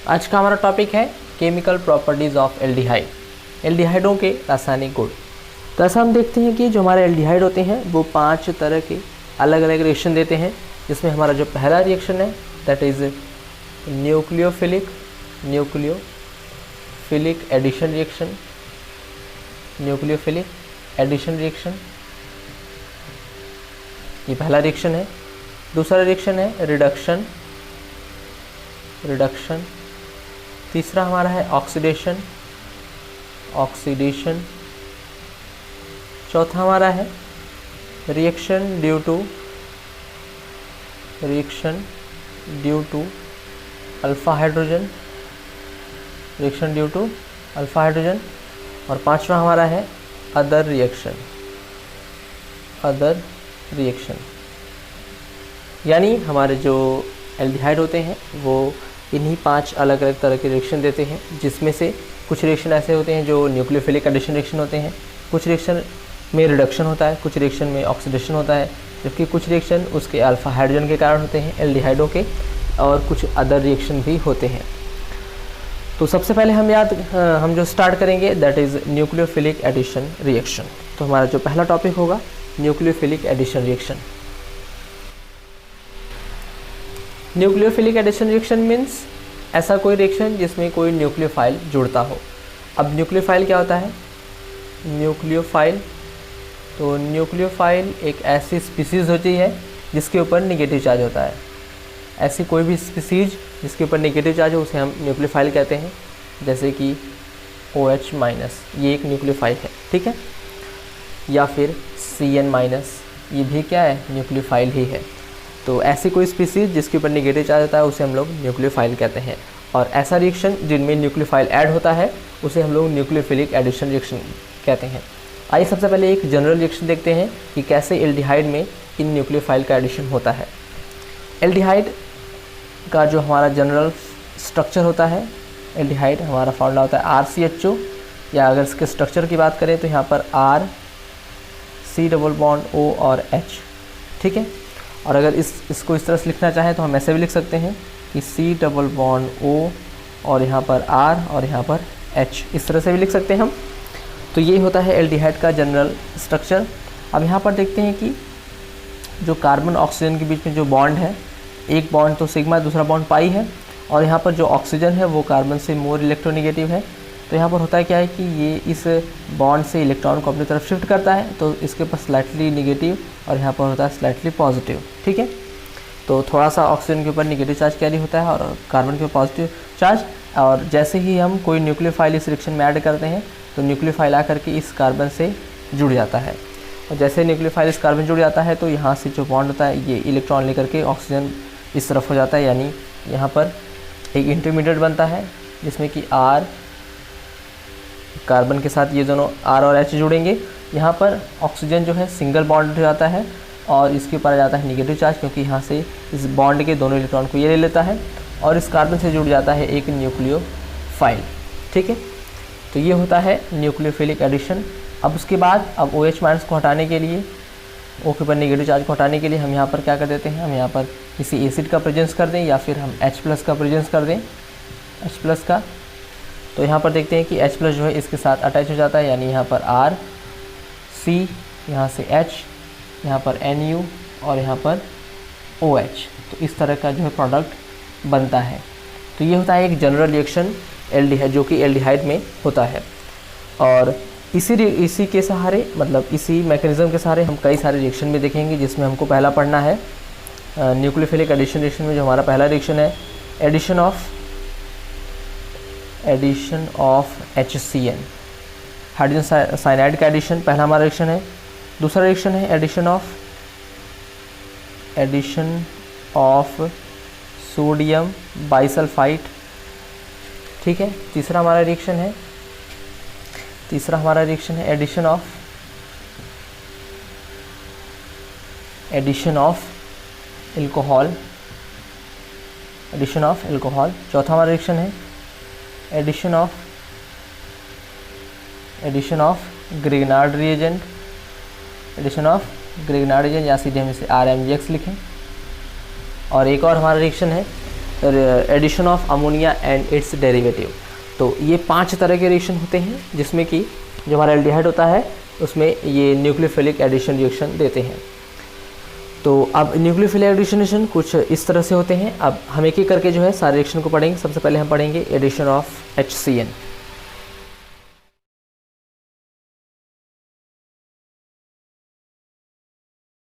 आज का हमारा टॉपिक है केमिकल प्रॉपर्टीज़ ऑफ एल्डिहाइड, एल्डिहाइडों के रासायनिक गुण। तो ऐसा हम देखते हैं कि जो हमारे एल्डिहाइड होते हैं वो 5 तरह के अलग अलग रिएक्शन देते हैं, जिसमें हमारा जो पहला रिएक्शन है that is nucleophilic addition reaction, nucleophilic addition reaction, ये पहला रिएक्शन है। दूसरा रिएक्शन है रिडक्शन, तीसरा हमारा है ऑक्सीडेशन, चौथा हमारा है reaction due to alpha hydrogen, और पांचवा हमारा है अदर रिएक्शन। यानी हमारे जो एल्डिहाइड होते हैं वो इन्हीं 5 अलग अलग तरह के रिएक्शन देते हैं, जिसमें से कुछ रिएक्शन ऐसे होते हैं जो न्यूक्लियोफिलिक एडिशन रिएक्शन होते हैं, कुछ रिएक्शन में रिडक्शन होता है, कुछ रिएक्शन में ऑक्सीडेशन होता है, जबकि कुछ रिएक्शन उसके अल्फा हाइड्रोजन के कारण होते हैं एल्डिहाइडों के, और कुछ अदर रिएक्शन भी होते हैं। तो सबसे पहले हम जो स्टार्ट करेंगे that is nucleophilic addition reaction. तो हमारा जो पहला टॉपिक होगा nucleophilic addition reaction. Nucleophilic addition reaction means ऐसा कोई रिएक्शन जिसमें कोई न्यूक्लियोफाइल जुड़ता हो। अब न्यूक्लियोफाइल क्या होता है? न्यूक्लियोफाइल एक ऐसी स्पीसीज़ होती है जिसके ऊपर नेगेटिव चार्ज होता है। ऐसी कोई भी स्पीसीज जिसके ऊपर नेगेटिव चार्ज हो उसे हम न्यूक्लियोफाइल कहते हैं, जैसे कि OH-, ये एक न्यूक्लियोफाइल है, ठीक है, या फिर CN-, ये भी क्या है? न्यूक्लियोफाइल ही है। तो ऐसी कोई स्पीसीज जिसके ऊपर नेगेटिव चार्ज होता है उसे हम लोग न्यूक्लियोफाइल कहते हैं, और ऐसा रिएक्शन जिनमें न्यूक्लियोफाइल ऐड होता है उसे हम लोग न्यूक्लियोफिलिक एडिशन रिएक्शन कहते हैं। आइए सबसे पहले एक जनरल रिएक्शन देखते हैं कि कैसे एल्डिहाइड में इन न्यूक्लियोफाइल का एडिशन होता है। एल्डिहाइड का जो हमारा जनरल स्ट्रक्चर होता है, एल्डिहाइड हमारा फॉर्मूला होता है RCHO, या अगर इसके स्ट्रक्चर की बात करें तो यहाँ पर R, C+O और H, ठीक है। और अगर इसको इस तरह से लिखना चाहें तो हम ऐसे भी लिख सकते हैं कि C+O और यहाँ पर R और यहाँ पर H, इस तरह से भी लिख सकते हैं हम। तो ये होता है एल्डिहाइड का जनरल स्ट्रक्चर। अब यहाँ पर देखते हैं कि जो कार्बन ऑक्सीजन के बीच में जो बॉन्ड है, एक बॉन्ड तो सिग्मा, दूसरा बॉन्ड पाई है, और यहाँ पर जो ऑक्सीजन है वो कार्बन से मोर इलेक्ट्रोनेगेटिव है। तो यहाँ पर होता है क्या है कि ये इस बॉन्ड से इलेक्ट्रॉन को अपनी तरफ शिफ्ट करता है, तो इसके पास स्लाइटली नेगेटिव और यहाँ पर होता है स्लाइटली पॉजिटिव, ठीक है। तो थोड़ा सा ऑक्सीजन के ऊपर नेगेटिव चार्ज कैरी होता है और कार्बन के ऊपर पॉजिटिव चार्ज, और जैसे ही हम कोई न्यूक्लियोफाइल इस रिएक्शन में ऐड करते हैं तो न्यूक्लियोफाइल आकर के इस कार्बन से जुड़ जाता है, और जैसे न्यूक्लियोफाइल इस कार्बन जुड़ जाता है तो यहाँ से जो बॉन्ड होता है ये इलेक्ट्रॉन लेकर के ऑक्सीजन इस तरफ हो जाता है, यानी यहाँ पर एक इंटरमीडिएट बनता है जिसमें कि R, कार्बन के साथ ये दोनों R और H जुड़ेंगे। यहाँ पर ऑक्सीजन जो है सिंगल बॉन्ड हो जाता है और इसके ऊपर आ जाता है नेगेटिव चार्ज, क्योंकि यहाँ से इस बॉन्ड के दोनों इलेक्ट्रॉन को ये ले लेता है, और इस कार्बन से जुड़ जाता है एक न्यूक्लियोफाइल, ठीक है। तो ये होता है न्यूक्लियोफिलिक एडिशन। अब उसके बाद अब OH- को हटाने के लिए, O के ऊपर नेगेटिव चार्ज को हटाने के लिए हम यहाँ पर क्या कर देते हैं, हम यहाँ पर किसी एसिड का प्रेजेंस कर दें या फिर हम H+ का प्रेजेंस कर दें, H+ का। तो यहाँ पर देखते हैं कि H+ जो है इसके साथ अटैच हो जाता है, यानी यहाँ पर R, C, यहाँ से H, यहाँ पर Nu और यहाँ पर OH। तो इस तरह का जो है प्रोडक्ट बनता है। तो ये होता है एक जनरल रिएक्शन एल्डिहाइड, जो कि एल्डिहाइड में होता है। और इसी के सहारे, मतलब इसी मैकेनिज्म के सहारे हम कई सारे रिएक्शन भी देखेंगे, जिसमें हमको पहला पढ़ना है न्यूक्लियोफिलिक एडिशन रिएक्शन में जो हमारा पहला रिएक्शन है addition of HCN, hydrogen cyanide का एडिशन पहला हमारा रिएक्शन है। दूसरा रिएक्शन है एडिशन ऑफ सोडियम बाइसल्फाइड, ठीक है। तीसरा हमारा रिएक्शन है एडिशन ऑफ एल्कोहल। चौथा हमारा रिएक्शन है एडिशन ऑफ ग्रिग्नार्ड रिएजेंट, या सीधे हम इसे RMGX लिखें। और एक और हमारा रिएक्शन है addition of ammonia and its derivative. तो ये 5 तरह के रिएक्शन होते हैं जिसमें कि जो हमारा एल्डिहाइड होता है उसमें ये न्यूक्लियोफिलिक एडिशन रिएक्शन देते हैं। तो अब न्यूक्लियोफिलिक एडिशन कुछ इस तरह से होते हैं। अब हम एक एक करके जो है सारे रिएक्शन को पढ़ेंगे। सबसे पहले हम पढ़ेंगे एडिशन ऑफ HCN।